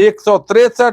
163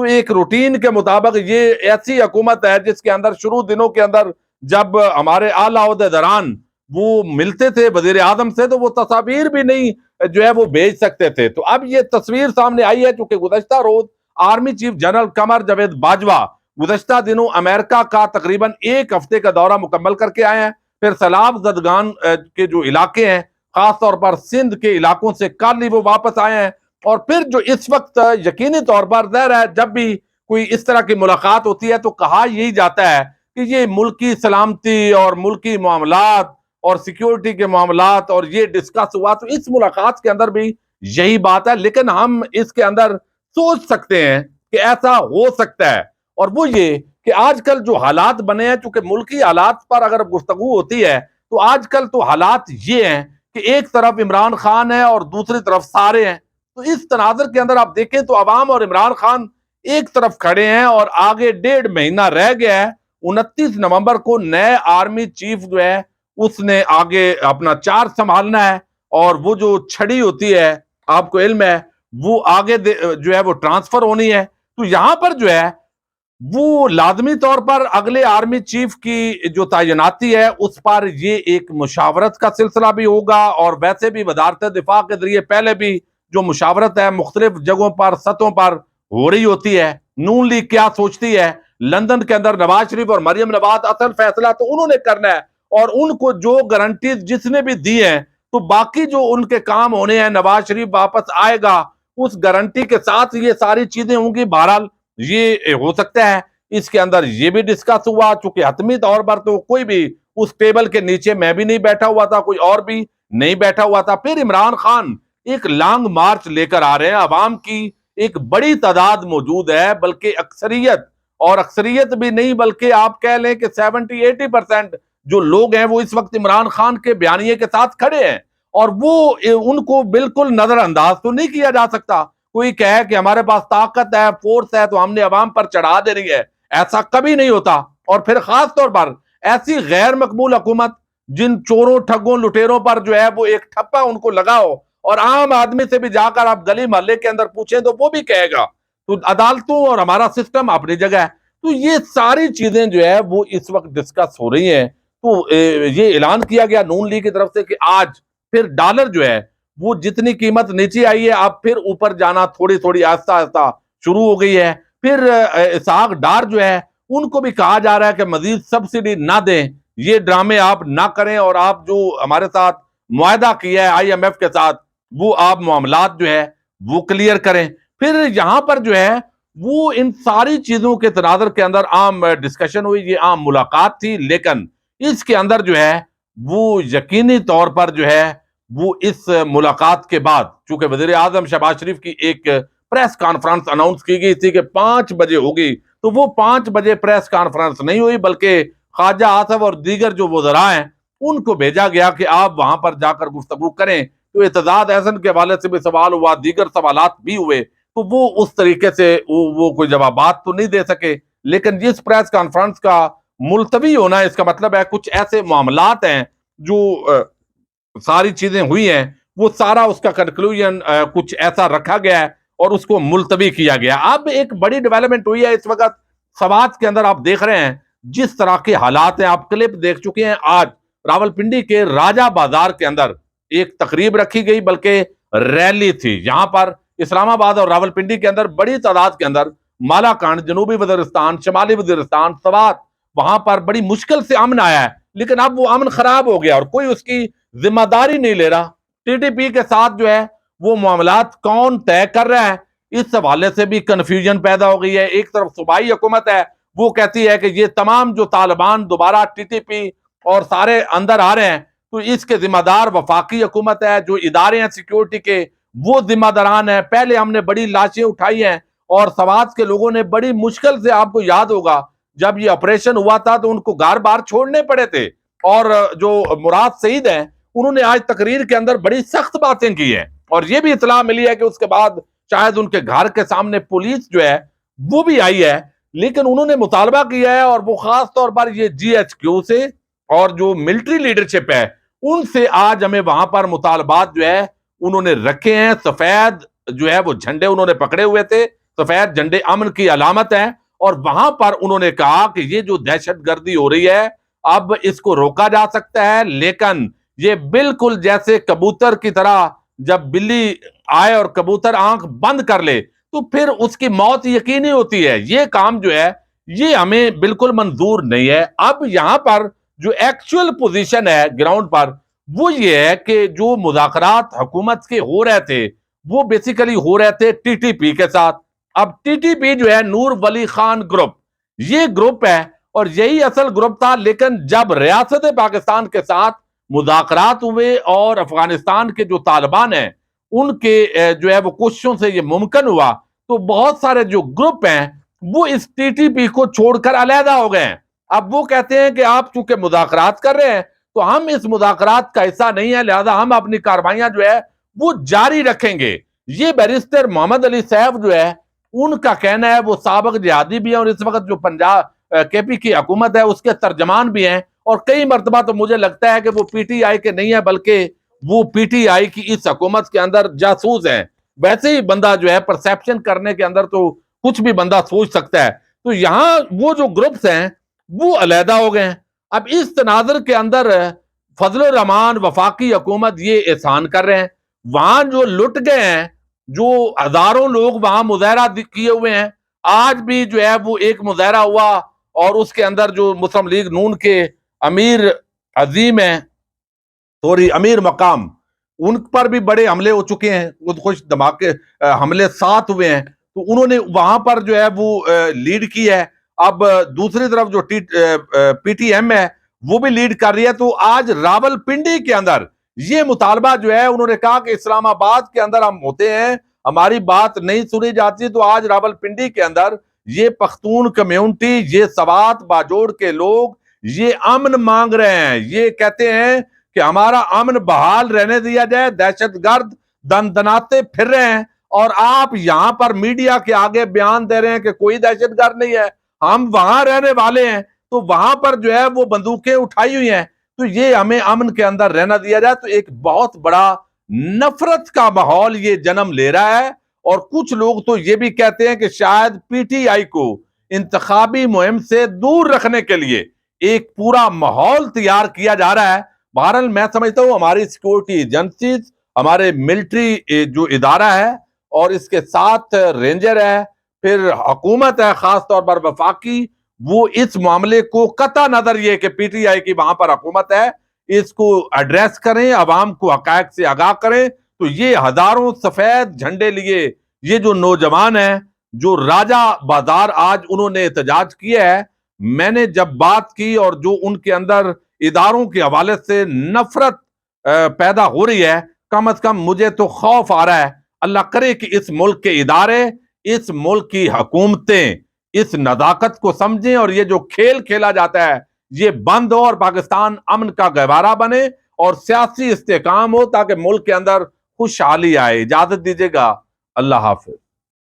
تو ایک روٹین کے مطابق یہ ایسی حکومت ہے جس کے اندر شروع دنوں کے اندر جب ہمارے اعلیٰ عہدیداران وہ ملتے تھے وزیر اعظم سے تو وہ تصاویر بھی نہیں جو ہے وہ بھیج سکتے تھے. تو اب یہ تصویر سامنے آئی ہے چونکہ گزشتہ روز army chief general Qamar Javed Bajwa گزشتہ دنوں امریکہ کا تقریباً 1 ہفتے کا دورہ مکمل کر کے آئے ہیں. پھر سیلاب زدگان کے جو علاقے ہیں خاص طور پر سندھ کے علاقوں سے کل ہی وہ واپس آئے ہیں. اور پھر جو اس وقت یقینی طور پر ظاہر ہے جب بھی کوئی اس طرح کی ملاقات ہوتی ہے تو کہا یہی جاتا ہے کہ یہ ملکی سلامتی اور ملکی معاملات اور سیکیورٹی کے معاملات اور یہ ڈسکس ہوا. تو اس ملاقات کے اندر بھی یہی بات ہے, لیکن ہم اس کے اندر سوچ سکتے ہیں کہ ایسا ہو سکتا ہے. اور وہ یہ کہ آج کل جو حالات بنے ہیں چونکہ ملکی حالات پر اگر گفتگو ہوتی ہے تو آج کل تو حالات یہ ہیں کہ ایک طرف عمران خان ہے اور دوسری طرف سارے ہیں. تو اس تناظر کے اندر آپ دیکھیں تو عوام اور عمران خان ایک طرف کھڑے ہیں اور آگے 1.5 مہینہ رہ گیا ہے. 29 نومبر کو نئے آرمی چیف جو ہے اس نے آگے اپنا چارج سنبھالنا ہے اور وہ جو چھڑی ہوتی ہے آپ کو علم ہے وہ آگے جو ہے وہ ٹرانسفر ہونی ہے. تو یہاں پر جو ہے وہ لازمی طور پر اگلے آرمی چیف کی جو تعیناتی ہے اس پر یہ ایک مشاورت کا سلسلہ بھی ہوگا. اور ویسے بھی وزارت دفاع کے ذریعے پہلے بھی جو مشاورت ہے مختلف جگہوں پر سطحوں پر ہو رہی ہوتی ہے. نون لیگ کیا سوچتی ہے, لندن کے اندر نواز شریف اور مریم نواز اصل فیصلہ تو انہوں نے کرنا ہے اور ان کو جو گارنٹیز جس نے بھی دی ہیں تو باقی جو ان کے کام ہونے ہیں نواز شریف واپس آئے گا اس گارنٹی کے ساتھ یہ ساری چیزیں ہوں گی. بہرحال یہ ہو سکتا ہے اس کے اندر یہ بھی ڈسکس ہوا چونکہ حتمی طور پر تو کوئی بھی اس ٹیبل کے نیچے میں بھی نہیں بیٹھا ہوا تھا, کوئی اور بھی نہیں بیٹھا ہوا تھا. پھر عمران خان ایک لانگ مارچ لے کر آ رہے ہیں, عوام کی ایک بڑی تعداد موجود ہے بلکہ اکثریت, اور اکثریت بھی نہیں بلکہ آپ کہہ لیں کہ 70-80% جو لوگ ہیں وہ اس وقت عمران خان کے بیانیے کے ساتھ کھڑے ہیں اور وہ ان کو بالکل نظر انداز تو نہیں کیا جا سکتا. کوئی کہے کہ ہمارے پاس طاقت ہے فورس ہے تو ہم نے عوام پر چڑھا دینی ہے, ایسا کبھی نہیں ہوتا. اور پھر خاص طور پر ایسی غیر مقبول حکومت جن چوروں ٹھگوں لٹیروں پر جو ہے وہ ایک ٹھپا ان کو لگاؤ اور عام آدمی سے بھی جا کر آپ گلی محلے کے اندر پوچھیں تو وہ بھی کہے گا. تو عدالتوں اور ہمارا سسٹم اپنی جگہ ہے. تو یہ ساری چیزیں جو ہے وہ اس وقت ڈسکس ہو رہی ہیں. تو یہ اعلان کیا گیا نون لیگ کی طرف سے کہ آج پھر ڈالر جو ہے وہ جتنی قیمت نیچے آئی ہے اب پھر اوپر جانا تھوڑی تھوڑی آہستہ آہستہ شروع ہو گئی ہے. پھر اسحاق ڈار جو ہے ان کو بھی کہا جا رہا ہے کہ مزید سبسڈی نہ دیں, یہ ڈرامے آپ نہ کریں اور آپ جو ہمارے ساتھ معاہدہ کیا ہے IMF کے ساتھ وہ آپ معاملات جو ہے وہ کلیئر کریں. پھر یہاں پر جو ہے وہ ان ساری چیزوں کے تناظر کے اندر عام ڈسکشن ہوئی, یہ عام ملاقات تھی, لیکن اس کے اندر جو ہے وہ یقینی طور پر جو ہے وہ اس ملاقات کے بعد چونکہ وزیر اعظم شہباز شریف کی ایک پریس کانفرنس اناؤنس کی گئی تھی کہ 5 بجے ہوگی, تو وہ 5 بجے پریس کانفرنس نہیں ہوئی بلکہ خواجہ آصف اور دیگر جو وزراء ہیں ان کو بھیجا گیا کہ آپ وہاں پر جا کر گفتگو کریں. تو اعتزاز احسن کے حوالے سے بھی سوال ہوا, دیگر سوالات بھی ہوئے, تو وہ اس طریقے سے وہ کوئی جوابات تو نہیں دے سکے. لیکن جس پریس کانفرنس کا ملتوی ہونا اس کا مطلب ہے کچھ ایسے معاملات ہیں جو ساری چیزیں ہوئی ہیں وہ سارا اس کا کنکلوژن کچھ ایسا رکھا گیا ہے اور اس کو ملتوی کیا گیا. اب ایک بڑی ڈیولپمنٹ ہوئی ہے اس وقت سوات کے اندر, آپ دیکھ رہے ہیں جس طرح کے حالات ہیں, آپ کلپ دیکھ چکے ہیں. آج راولپنڈی کے راجہ بازار کے اندر ایک تقریب رکھی گئی بلکہ ریلی تھی. یہاں پر اسلام آباد اور راولپنڈی کے اندر بڑی تعداد کے اندر مالاکنڈ, جنوبی وزیرستان, شمالی وزیرستان, سوات, وہاں پر بڑی مشکل سے امن آیا ہے لیکن اب وہ امن خراب ہو گیا اور کوئی اس کی ذمہ داری نہیں لے رہا. TTP کے ساتھ جو ہے وہ معاملات کون طے کر رہا ہے اس حوالے سے بھی کنفیوژن پیدا ہو گئی ہے. ایک طرف صوبائی حکومت ہے وہ کہتی ہے کہ یہ تمام جو طالبان دوبارہ TTP اور سارے اندر آ رہے ہیں تو اس کے ذمہ دار وفاقی حکومت ہے, جو ادارے ہیں سیکیورٹی کے وہ ذمہ داران ہیں. پہلے ہم نے بڑی لاشیں اٹھائی ہیں اور سوات کے لوگوں نے بڑی مشکل سے, آپ کو یاد ہوگا جب یہ آپریشن ہوا تھا تو ان کو گھر بار چھوڑنے پڑے تھے. اور جو مراد سعید ہیں انہوں نے آج تقریر کے اندر بڑی سخت باتیں کی ہیں اور یہ بھی اطلاع ملی ہے کہ اس کے بعد شاید ان کے گھر کے سامنے پولیس جو ہے وہ بھی آئی ہے. لیکن انہوں نے مطالبہ کیا ہے اور وہ خاص طور پر یہ GHQ سے اور جو ملٹری لیڈرشپ ہے ان سے آج ہمیں وہاں پر مطالبات جو ہے انہوں نے رکھے ہیں. سفید جو ہے وہ جھنڈے انہوں نے پکڑے ہوئے تھے, سفید جھنڈے امن کی علامت ہیں، اور وہاں پر انہوں نے کہا کہ یہ جو دہشت گردی ہو رہی ہے اب اس کو روکا جا سکتا ہے، لیکن یہ بالکل جیسے کبوتر کی طرح جب بلی آئے اور کبوتر آنکھ بند کر لے تو پھر اس کی موت یقینی ہوتی ہے۔ یہ کام جو ہے یہ ہمیں بالکل منظور نہیں ہے۔ اب یہاں پر جو ایکچوئل پوزیشن ہے گراؤنڈ پر وہ یہ ہے کہ جو مذاکرات حکومت کے ہو رہے تھے وہ بیسیکلی ہو رہے تھے ٹی ٹی پی کے ساتھ۔ اب ٹی ٹی پی جو ہے نور ولی خان گروپ، یہ گروپ ہے اور یہی اصل گروپ تھا، لیکن جب ریاست پاکستان کے ساتھ مذاکرات ہوئے اور افغانستان کے جو طالبان ہیں ان کے جو ہے وہ کوششوں سے یہ ممکن ہوا تو بہت سارے جو گروپ ہیں وہ اس ٹی ٹی پی کو چھوڑ کر علیحدہ ہو گئے ہیں۔ اب وہ کہتے ہیں کہ آپ چونکہ مذاکرات کر رہے ہیں تو ہم اس مذاکرات کا حصہ نہیں ہے، لہذا ہم اپنی کارروائیاں جو ہے وہ جاری رکھیں گے۔ یہ بیرسٹر محمد علی صاحب جو ہے ان کا کہنا ہے، وہ سابق جہادی بھی ہیں اور اس وقت جو پنجاب کے پی کی حکومت ہے اس کے ترجمان بھی ہیں، اور کئی مرتبہ تو مجھے لگتا ہے کہ وہ پی ٹی آئی کے نہیں ہے بلکہ وہ پی ٹی آئی کی اس حکومت کے اندر جاسوس ہیں۔ ویسے ہی بندہ جو ہے پرسیپشن کرنے کے اندر تو کچھ بھی بندہ سوچ سکتا ہے۔ تو یہاں وہ جو گروپس ہیں وہ علیحدہ ہو گئے ہیں۔ اب اس تناظر کے اندر فضل الرحمان وفاقی حکومت یہ احسان کر رہے ہیں، وہاں جو لٹ گئے ہیں، جو ہزاروں لوگ وہاں مظاہرہ کیے ہوئے ہیں، آج بھی جو ہے وہ ایک مظاہرہ ہوا اور اس کے اندر جو مسلم لیگ نون کے امیر عظیم ہیں امیر مقام، ان پر بھی بڑے حملے ہو چکے ہیں، خودکش دھماکے حملے 7 ہوئے ہیں، تو انہوں نے وہاں پر جو ہے وہ لیڈ کی ہے۔ اب دوسری طرف جو پی ٹی ایم ہے وہ بھی لیڈ کر رہی ہے۔ تو آج راول پنڈی کے اندر یہ مطالبہ جو ہے انہوں نے کہا کہ اسلام آباد کے اندر ہم ہوتے ہیں، ہماری بات نہیں سنی جاتی، تو آج راول پنڈی کے اندر یہ پختون کمیونٹی، یہ سوات باجوڑ کے لوگ یہ امن مانگ رہے ہیں۔ یہ کہتے ہیں کہ ہمارا امن بحال رہنے دیا جائے، دہشت گرد دندناتے پھر رہے ہیں اور آپ یہاں پر میڈیا کے آگے بیان دے رہے ہیں کہ کوئی دہشت گرد نہیں ہے، ہم وہاں رہنے والے ہیں، تو وہاں پر جو ہے وہ بندوقیں اٹھائی ہوئی ہیں، تو یہ ہمیں امن کے اندر رہنا دیا جائے۔ تو ایک بہت بڑا نفرت کا ماحول یہ جنم لے رہا ہے، اور کچھ لوگ تو یہ بھی کہتے ہیں کہ شاید پی ٹی آئی کو انتخابی مہم سے دور رکھنے کے لیے ایک پورا ماحول تیار کیا جا رہا ہے۔ بہرحال میں سمجھتا ہوں ہماری سیکورٹی ایجنسیز، ہمارے ملٹری جو ادارہ ہے اور اس کے ساتھ رینجر ہے، پھر حکومت ہے خاص طور پر وفاقی، وہ اس معاملے کو قطع نظر یہ کہ پی ٹی آئی کی وہاں پر حکومت ہے اس کو ایڈریس کریں، عوام کو حقائق سے آگاہ کریں۔ تو یہ ہزاروں سفید جھنڈے لیے یہ جو نوجوان ہیں جو راجہ بازار آج انہوں نے احتجاج کیا ہے، میں نے جب بات کی اور جو ان کے اندر اداروں کے حوالے سے نفرت پیدا ہو رہی ہے، کم از کم مجھے تو خوف آ رہا ہے۔ اللہ کرے کہ اس ملک کے ادارے، اس ملک کی حکومتیں اس نزاکت کو سمجھیں اور یہ جو کھیل کھیلا جاتا ہے یہ بند ہو اور پاکستان امن کا گہوارہ بنے اور سیاسی استحکام ہو تاکہ ملک کے اندر خوشحالی آئے۔ اجازت دیجیے گا، اللہ حافظ۔